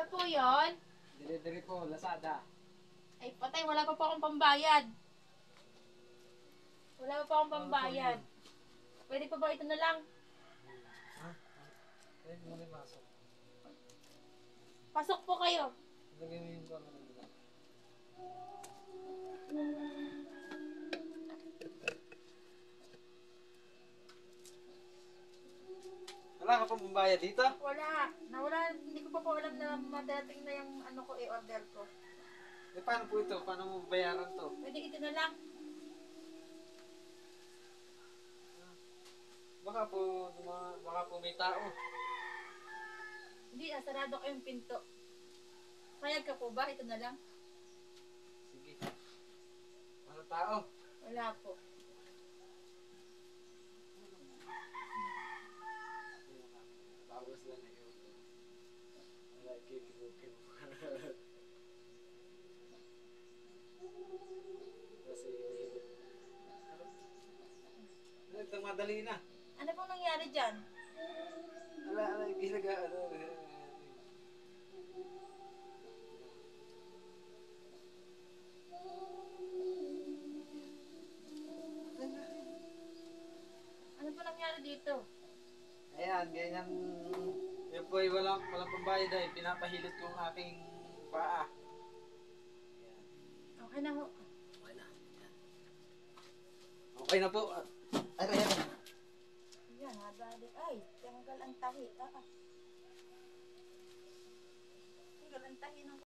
po yon? Delivery po, Lazada. Ay patay, wala pa po akong pambayad. Wala pa po akong pambayad. Pwede pa ba ito na lang? Ha? Pwede mo rin masok. Pasok po kayo. Lagay mo yung camera nila. Wala ka pang pambayad dito? Wala. Nawala. Hindi ko pa po alam na madating na yung ano ko, i-order ko. Eh paano po ito? Paano mo bayaran to? Pwede ito na lang. Baka po may tao. Hindi, sarado ko yung pinto. Payag ka po ba? Ito na lang. Sige. Ano tao? Wala po. Bawas lang na yun. Wala, kikibukin mo. Kasi, ito madali na. Ano pong nangyari dyan? Wala, ginaga, Ano po nangyari dito? ayan, ganyan. Yan po ay walang pambayad ay pinapahilot ko ang aking paa. Ayan. Okay na ho. Okay na. Ayan. Okay na po. Ay, ayan. Yan, nabalik. Ay, tanggal ang tahi. Tanggal ang tahi ng